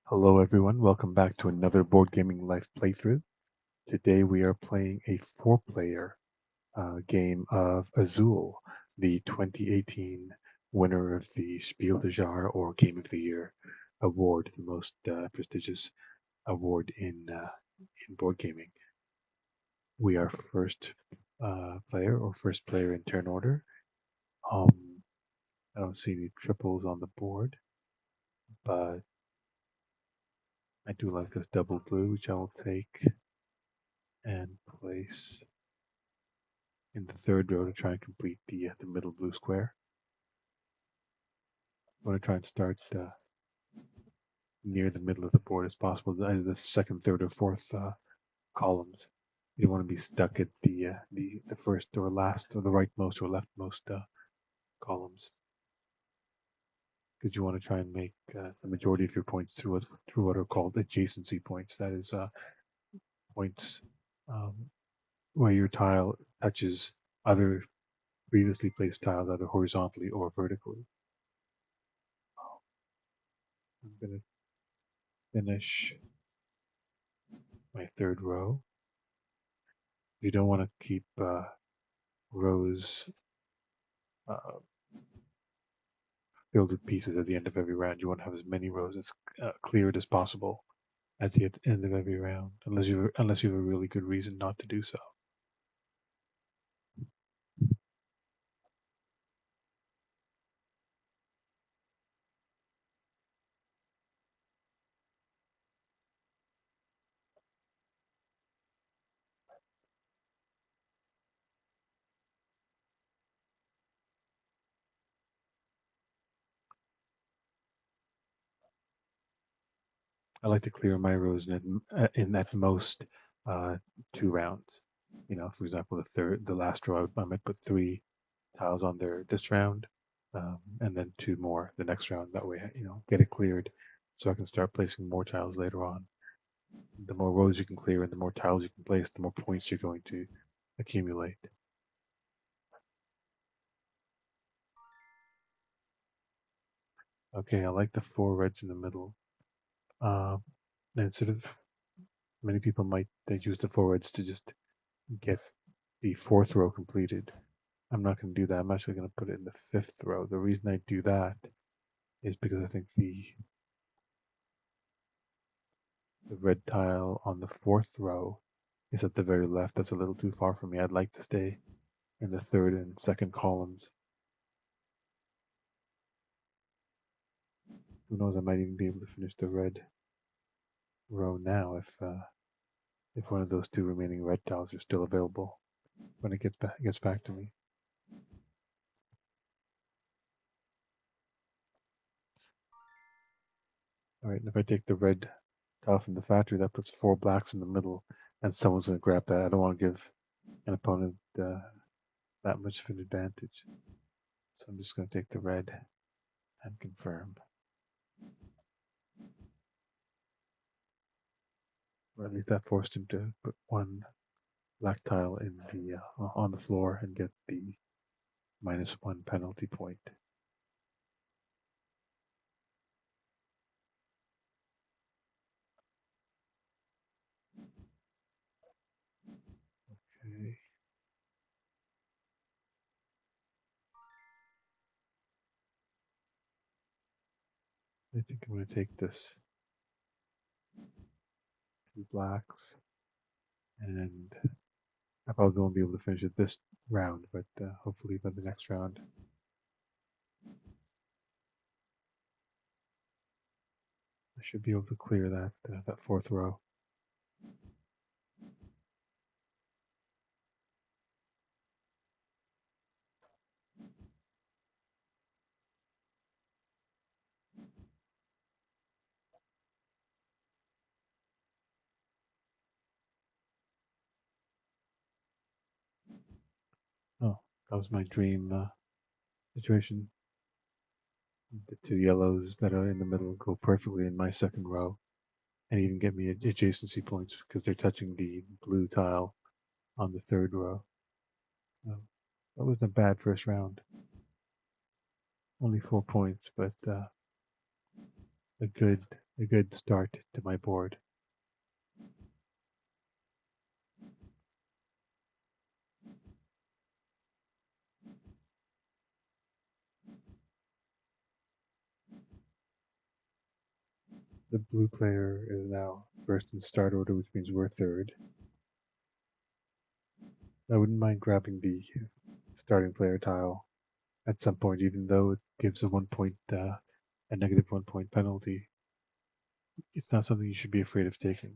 Hello everyone, welcome back to another Board Gaming Life playthrough. Today we are playing a four-player game of Azul, the 2018 winner of the Spiel des Jahres or Game of the Year award, the most prestigious award in board gaming. We are first first player in turn order. Um, I don't see any triples on the board, but I do like this double blue, which I will take and place in the third row to try and complete the middle blue square. I want to try and start near the middle of the board as possible, either the second, third, or fourth columns. You don't want to be stuck at the first or last or the rightmost or leftmost columns, because you want to try and make the majority of your points through what are called adjacency points. That is points um, where your tile touches other previously placed tiles, either horizontally or vertically. I'm going to finish my third row. You don't want to keep rows uh, filled with pieces at the end of every round. You want to have as many rows as cleared as possible at the end of every round, unless you have a really good reason not to do so. I like to clear my rows in at most uh, 2 rounds. For example, the last row, I might put 3 tiles on there this round, and then 2 more the next round. That way, get it cleared, so I can start placing more tiles later on. The more rows you can clear and the more tiles you can place, the more points you're going to accumulate. Okay, I like the 4 reds in the middle. Uh, Instead of many people might use the 4 reds to just get the fourth row completed. I'm not going to do that. I'm actually going to put it in the fifth row. The reason I do that is because I think the red tile on the fourth row is at the very left. That's a little too far for me. I'd like to stay in the third and second columns. Who knows? I might even be able to finish the red row now if one of those 2 remaining red tiles are still available when it gets back to me. All right, and if I take the red tile from the factory, that puts 4 blacks in the middle, and someone's going to grab that. I don't want to give an opponent that much of an advantage. So I'm just going to take the red and confirm. Or at least that forced him to put 1 black tile in the on the floor and get the -1 penalty point. Okay. I think I'm going to take this 2 blacks, and I probably won't be able to finish it this round, but hopefully by the next round. I should be able to clear that fourth row. Oh, that was my dream situation. The 2 yellows that are in the middle go perfectly in my second row, and even get me adjacency points because they're touching the blue tile on the third row. So that wasn't a bad first round. Only 4 points, but a good a good start to my board. The blue player is now first in start order, which means we're third. I wouldn't mind grabbing the starting player tile at some point, even though it gives a a negative 1 point penalty. It's not something you should be afraid of taking.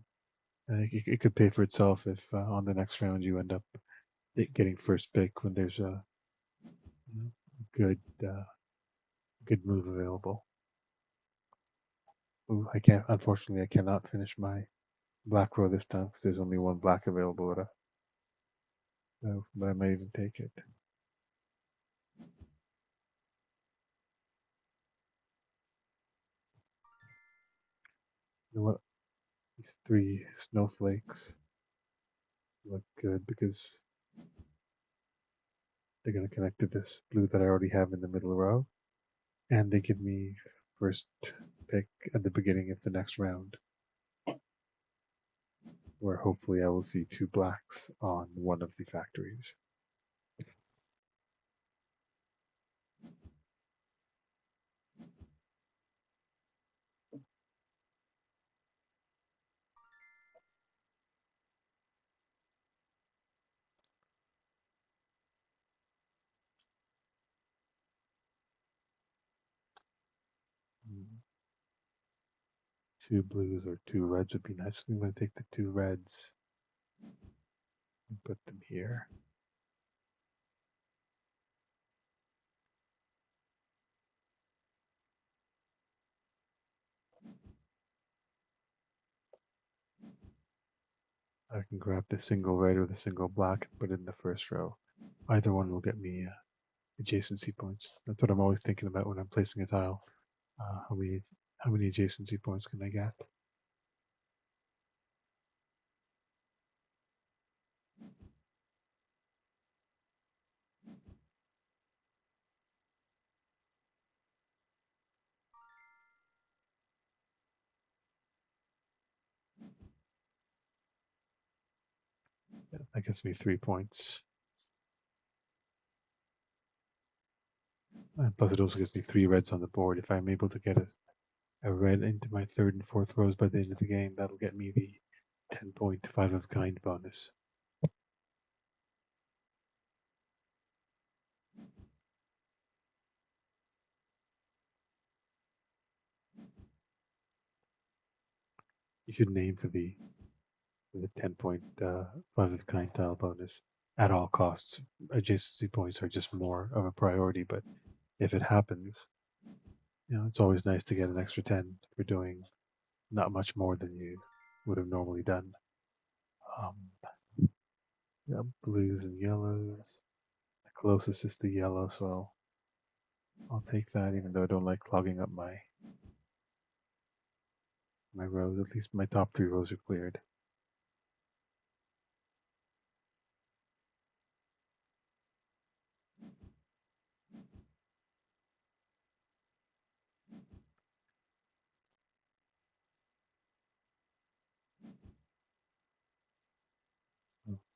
I think it could pay for itself if on the next round you end up getting first pick when there's a good good move available. Ooh, I can't. Unfortunately, I cannot finish my black row this time because there's only one black available. But I might even take it. You know what? These three snowflakes look good because they're going to connect to this blue that I already have in the middle row, and they give me first pick at the beginning of the next round, where hopefully I will see two blacks on one of the factories. Mm, two blues or two reds would be nice. I'm going to take the two reds and put them here. I can grab the single red or the single black and put it in the first row. Either one will get me adjacency points. That's what I'm always thinking about when I'm placing a tile. How many adjacency points can I get? Yeah, that gets me 3 points. And plus, it also gives me three reds on the board. If I'm able to get a red into my third and fourth rows by the end of the game, that'll get me the 10-point 5 of kind bonus. You should name for the 10-point 5 of kind tile bonus at all costs. Adjacency points are just more of a priority, but if it happens, it's always nice to get an extra 10 for doing not much more than you would have normally done. Um, yeah, blues and yellows. The closest is the yellow, so I'll take that, even though I don't like clogging up my rows. At least my top three rows are cleared.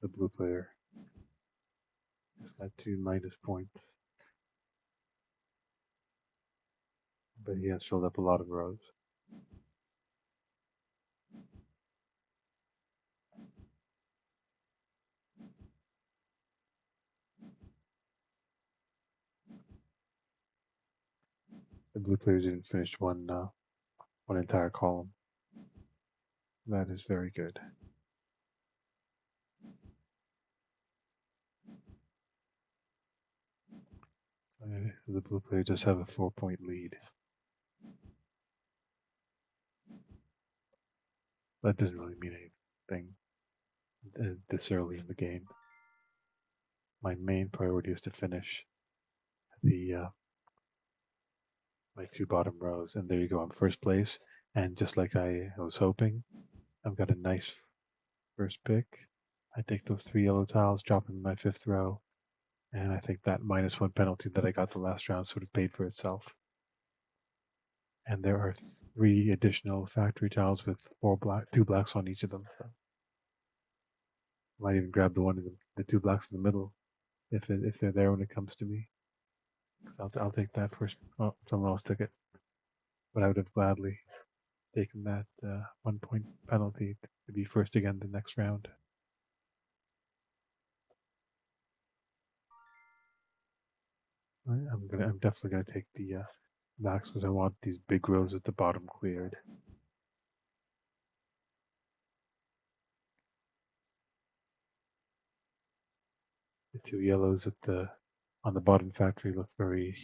The blue player just got 2 minus points, but he has filled up a lot of rows. The blue players even finished one entire column. That is very good. So the blue player just have a 4-point lead. That doesn't really mean anything this early in the game. My main priority is to finish the my two bottom rows, and there you go. I'm first place, and just like I was hoping, I've got a nice first pick. I take those three yellow tiles, drop them in my fifth row, and I think that -1 penalty that I got the last round sort of paid for itself. And there are 3 additional factory tiles with 2 blacks on each of them. So might even grab the 2 blacks in the middle if they're there when it comes to me. I'll take that first. Oh, someone else took it, but I would have gladly taken that 1 point penalty to be first again the next round. I'm definitely gonna take the blacks because I want these big rows at the bottom cleared. The 2 yellows on the bottom factory look very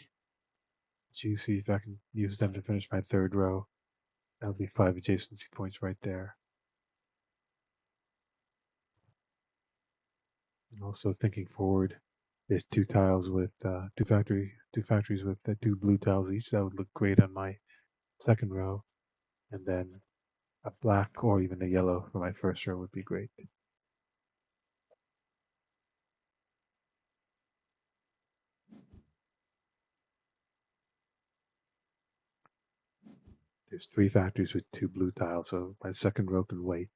juicy. If I can use them to finish my third row, that'll be 5 adjacency points right there. And also thinking forward, there's 2 tiles with 2 factories with 2 blue tiles each. That would look great on my second row, and then a black or even a yellow for my first row would be great. There's 3 factories with 2 blue tiles, so my second row can wait.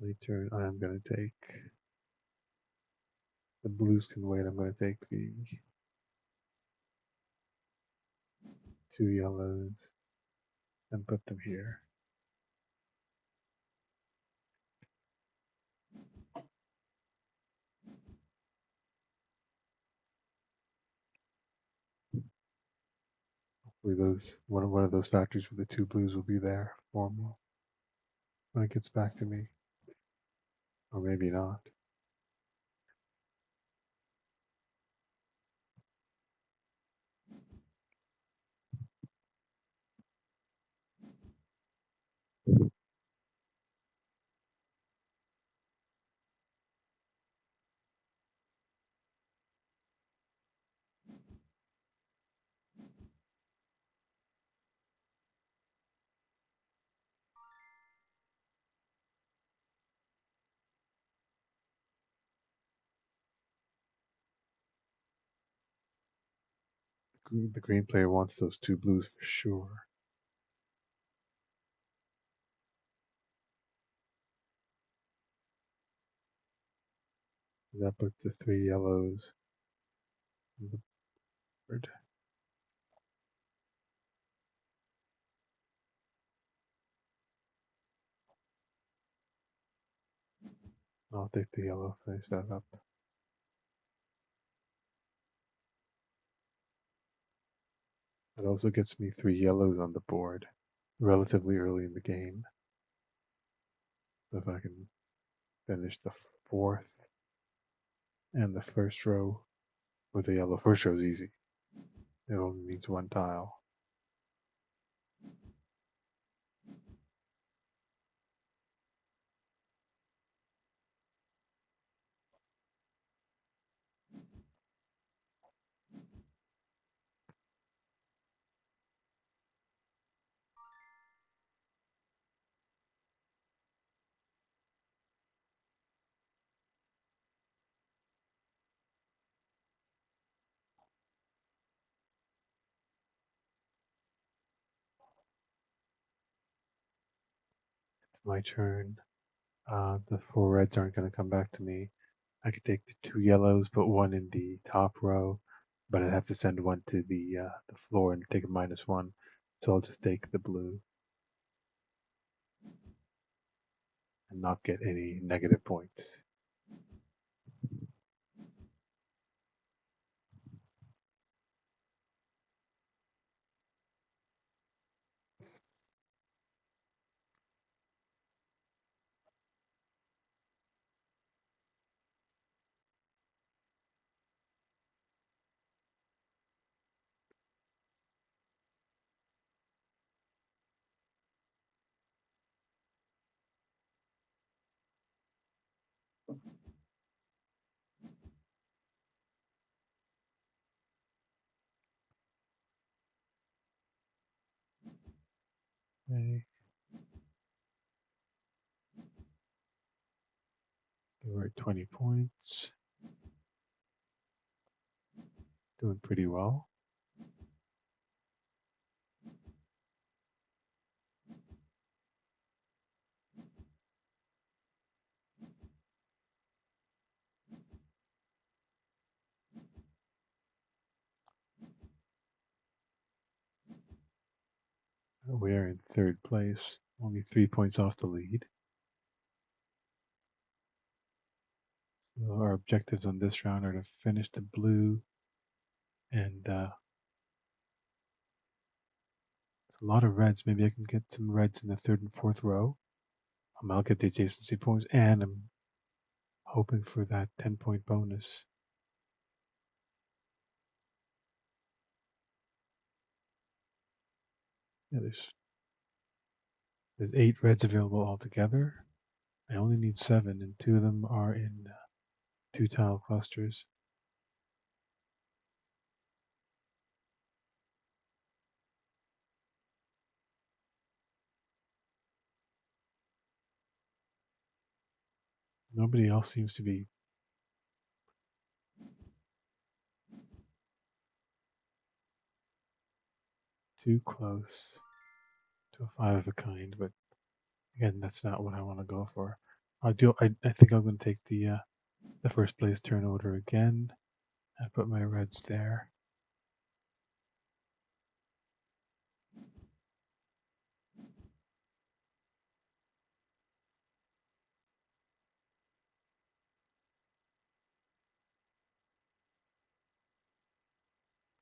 My turn. I'm going to take the blues can wait. I'm going to take the 2 yellows and put them here. Hopefully one of those factories with the 2 blues will be there for me when it gets back to me, or maybe not. The green player wants those 2 blues for sure. That puts the 3 yellows on the board. I'll take the yellow, finish that up. It also gets me 3 yellows on the board relatively early in the game. So if I can finish the 4th and the first row with a yellow, first row is easy. It only needs 1 tile. It's my turn. The 4 reds aren't going to come back to me. I could take the 2 yellows, put 1 in the top row, but I'd have to send 1 to the floor and take a -1. So I'll just take the blue and not get any negative points. Okay. We're at 20 points. Doing pretty well. We're in third place, only 3 points off the lead. So our objectives on this round are to finish the blue, and it's a lot of reds. Maybe I can get some reds in the third and fourth row. I'll get the adjacency points, and I'm hoping for that 10-point bonus. Yeah, there's 8 reds available altogether. I only need 7, and 2 of them are in 2 tile clusters. Nobody else seems to be too close to a 5 of a kind, but again, that's not what I want to go for. I think I'm going to take the first place turn order again and put my reds there.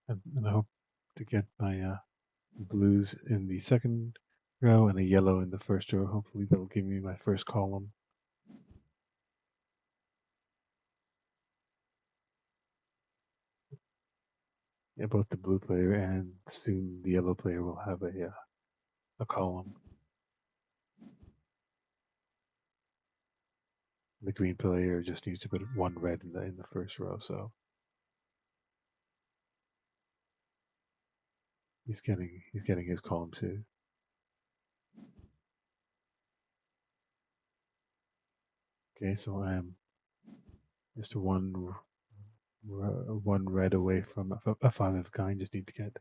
And I hope to get my blues in the second row and a yellow in the first row. Hopefully that'll give me my first column. Yeah, both the blue player and soon the yellow player will have a column. The green player just needs to put 1 red in the first row, so he's getting his column too. Okay, so I am just one red away from a 5 of a kind. Just need to get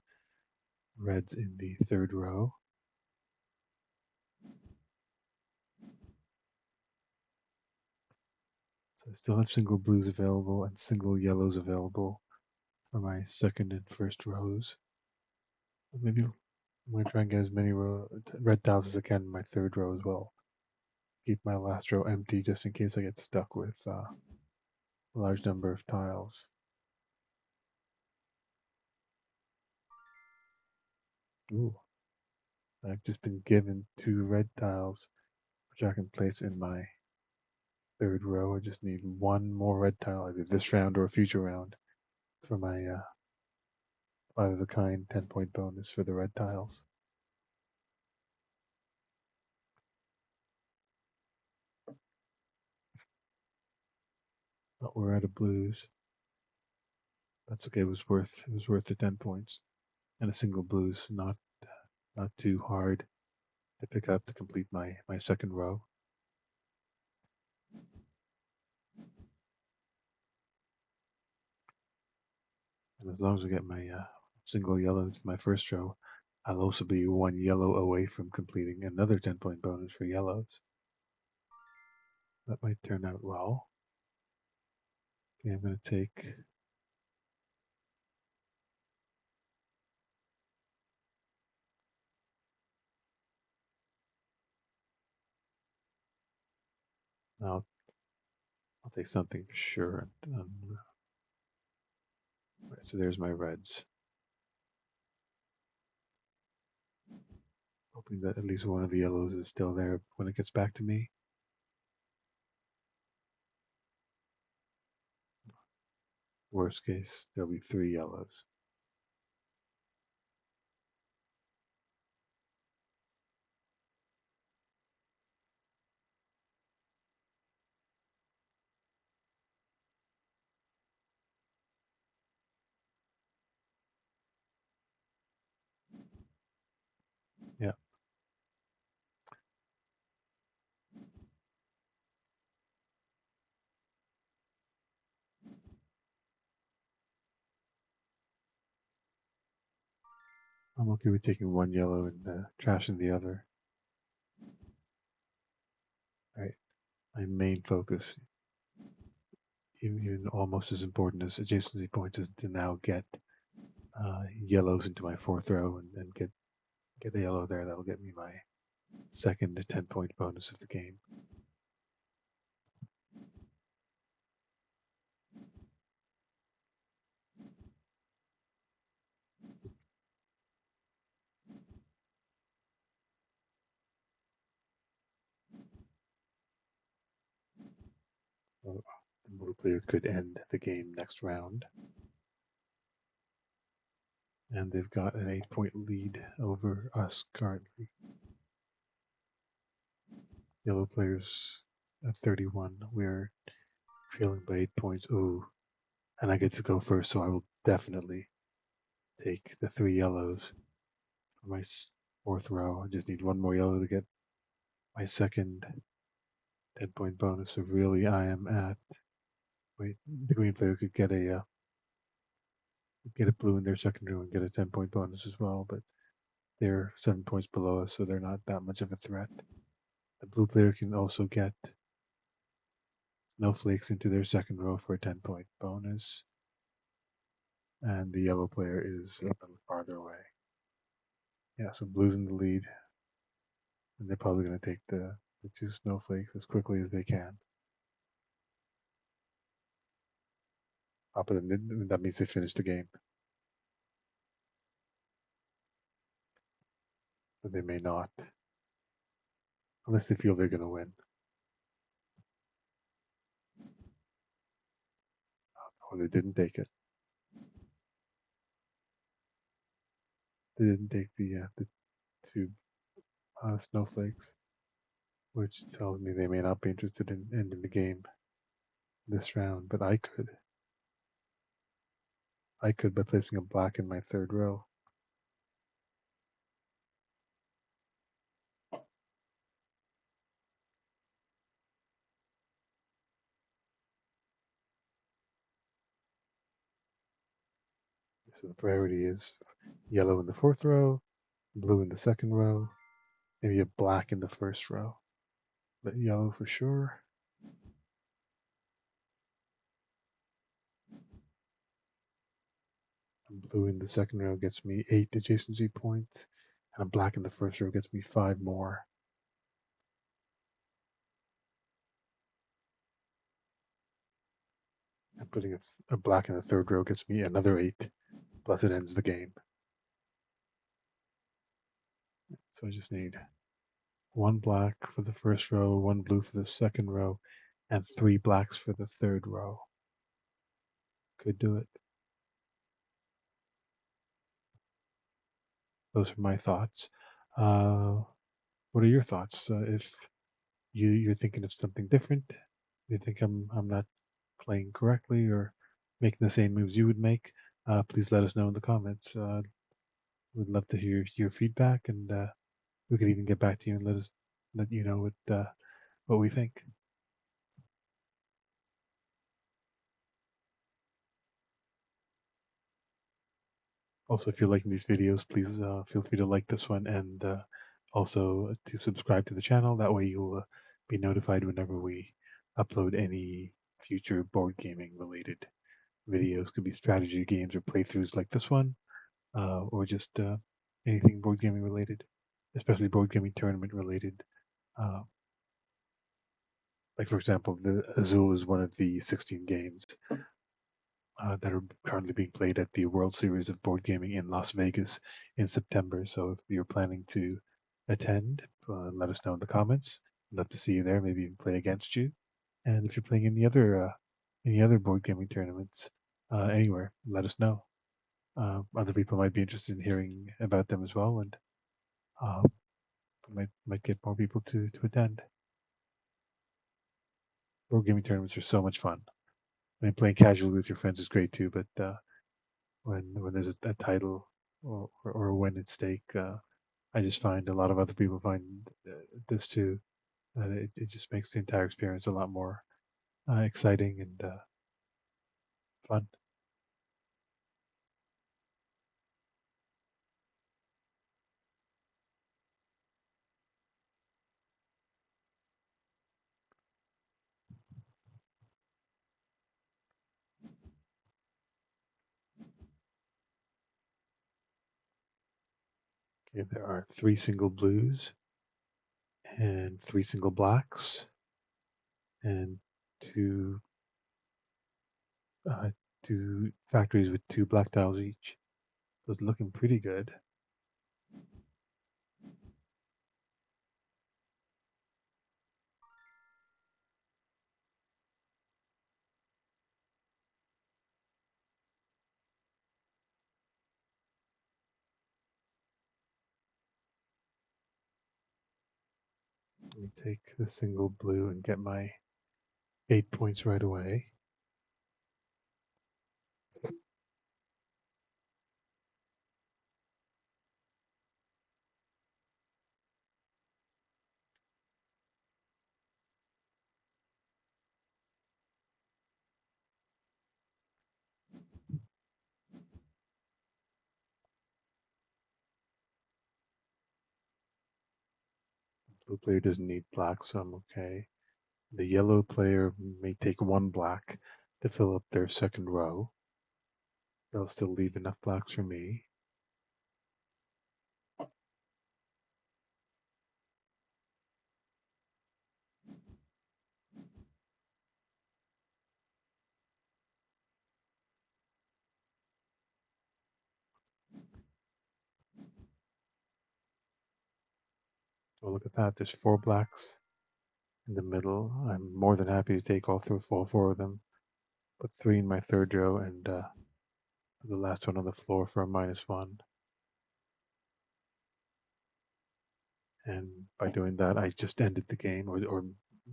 reds in the third row. So I still have single blues available and single yellows available for my second and first rows. Maybe I'm going to try and get as many red tiles as I can in my third row as well. Keep my last row empty just in case I get stuck with a large number of tiles. Ooh, I've just been given 2 red tiles, which I can place in my third row. I just need 1 more red tile, either this round or a future round, for my 5 of a kind 10-point bonus for the red tiles. But we're out of blues. That's okay. It was worth the 10 points, and a single blues, not too hard to pick up to complete my second row. And as long as I get my single yellow into my first row, I'll also be 1 yellow away from completing another 10-point bonus for yellows. That might turn out well. Okay, I'm going to take I'll take something for sure. Right, so there's my reds. Hoping that at least one of the yellows is still there when it gets back to me. Worst case, there'll be 3 yellows. Yeah. I'm okay with taking one yellow and trashing the other. Right. My main focus, even almost as important as adjacency points, is to now get yellows into my fourth row and get a yellow there. That'll get me my second 10-point bonus of the game. So the blue player could end the game next round. And they've got an 8-point lead over us currently. Yellow players at 31. We're trailing by 8 points. Ooh. And I get to go first, so I will definitely take the 3 yellows for my fourth row. I just need one more yellow to get my second 10-point bonus. So really, I am at. Wait, the green player could get a blue in their second row and get a 10-point bonus as well, but they're 7 points below us, so they're not that much of a threat. The blue player can also get snowflakes into their second row for a 10-point bonus, and the yellow player is a little farther away. Yeah, so blue's in the lead, and they're probably going to take the 2 snowflakes as quickly as they can. But that means they finished the game. So they may not, unless they feel they're going to win. Or they didn't take it. They didn't take the 2 snowflakes, which tells me they may not be interested in ending the game this round, but I could. I could by placing a black in my third row. So the priority is yellow in the fourth row, blue in the second row, maybe a black in the first row, but yellow for sure. And blue in the second row gets me 8 adjacency points, and a black in the first row gets me 5 more. And putting a black in the third row gets me another 8, plus it ends the game. So I just need 1 black for the first row, 1 blue for the second row, and 3 blacks for the third row. Could do it. Those are my thoughts. What are your thoughts? If you're thinking of something different, you think I'm not playing correctly or making the same moves you would make, please let us know in the comments. We'd love to hear your feedback, and we could even get back to you and let you know what we think. Also, if you're liking these videos, please feel free to like this one and also to subscribe to the channel. That way you'll be notified whenever we upload any future board gaming related videos. Could be strategy games or playthroughs like this one, or just anything board gaming related, especially board gaming tournament related. Uh, like for example, the Azul is one of the 16 games that are currently being played at the World Series of Board Gaming in Las Vegas in September. So if you're planning to attend, let us know in the comments. I'd love to see you there. Maybe even play against you. And if you're playing any other board gaming tournaments anywhere, let us know. Other people might be interested in hearing about them as well, and uh, might get more people to attend. Board gaming tournaments are so much fun. I mean, playing casually with your friends is great too, but when there's a title or a win at stake, I just find a lot of other people find this too. It just makes the entire experience a lot more exciting and fun. Okay, there are 3 single blues and 3 single blacks and two uh, two factories with 2 black tiles each. So it's looking pretty good. Let me take the single blue and get my 8 points right away. Blue player doesn't need black, so I'm okay. The yellow player may take 1 black to fill up their second row. They'll still leave enough blacks for me. Oh, look at that. There's 4 blacks in the middle. I'm more than happy to take all 4 of them. Put 3 in my third row and put the last one on the floor for a -1. And by doing that, I just ended the game, or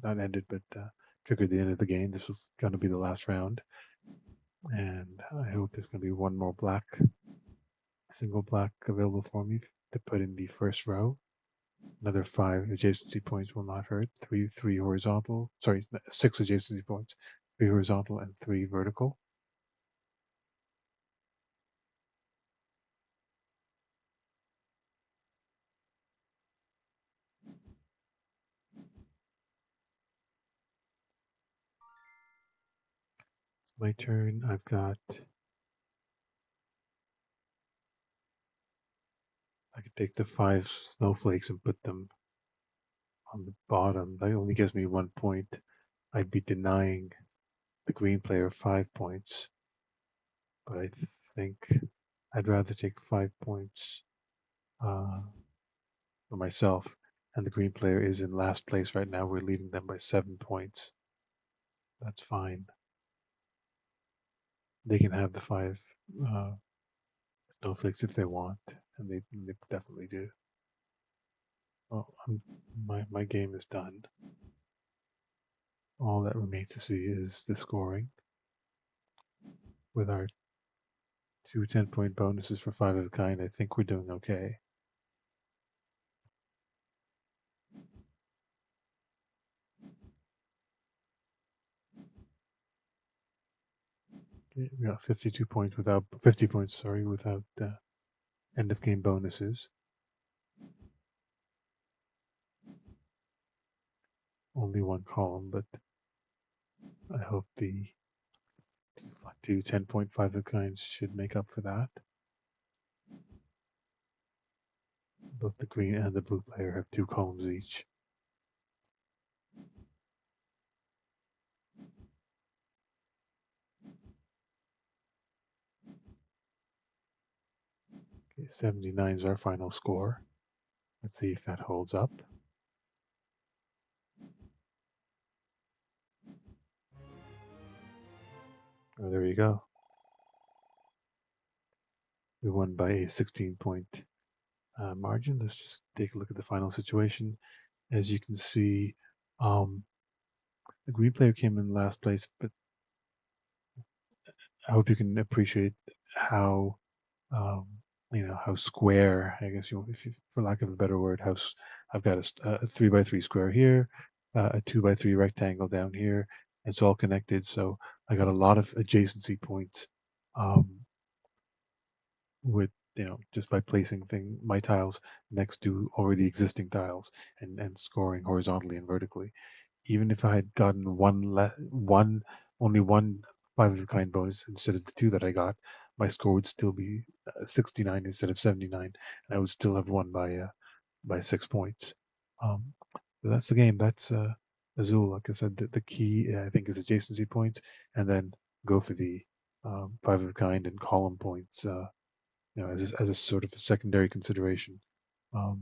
not ended, but triggered the end of the game. This was going to be the last round. And I hope there's going to be one more single black available for me to put in the first row. Another 5 adjacency points will not hurt. Three horizontal. Sorry, 6 adjacency points. 3 horizontal and 3 vertical. It's my turn. I've got. I could take the 5 snowflakes and put them on the bottom. That only gives me 1 point. I'd be denying the green player 5 points, but I think I'd rather take 5 points uh, for myself. And the green player is in last place right now. We're leading them by 7 points. That's fine. They can have the 5 uh, snowflakes if they want, and they definitely do. Well, my game is done. All that remains to see is the scoring. With our 2 10-point bonuses for 5 of a kind, I think we're doing okay. Okay, we got 52 points without 50 points. Sorry, without end of game bonuses. Only 1 column, but I hope the two 10.5 of kinds should make up for that. Both the green and the blue player have 2 columns each. Okay, 79 is our final score. Let's see if that holds up. Oh, there you go. We won by a 16-point margin. Let's just take a look at the final situation. As you can see, the green player came in last place, but I hope you can appreciate how um, how square, I guess if you, for lack of a better word, I've got a 3x3 square here, a 2x3 rectangle down here. It's all connected, so I got a lot of adjacency points um, with just by placing my tiles next to already existing tiles and scoring horizontally and vertically. Even if I had gotten only one 5 of a kind bonus instead of the 2 that I got, my score would still be 69 instead of 79, and I would still have won by 6 points. Um, so that's the game. That's Azul. Like I said, the key I think is adjacency points, and then go for the five of a kind and column points. As a sort of a secondary consideration. Um,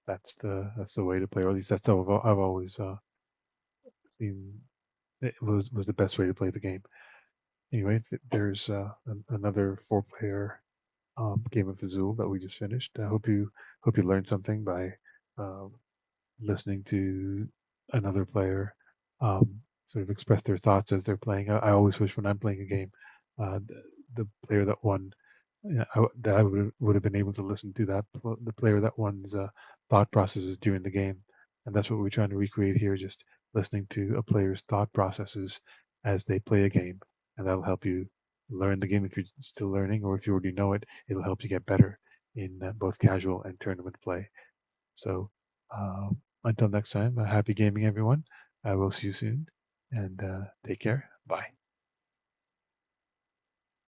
that's the way to play, or at least that's how I've always seen it was the best way to play the game. Anyway, there's another four-player game of Azul that we just finished. I hope you learned something by um, listening to another player sort of express their thoughts as they're playing. I always wish when I'm playing a game, the player that won, that I would have been able to listen to the player that won's thought processes during the game, and that's what we're trying to recreate here. Just listening to a player's thought processes as they play a game, and that'll help you learn the game if you're still learning, or if you already know it, it'll help you get better in both casual and tournament play. So until next time, happy gaming, everyone. I will see you soon, and take care. Bye.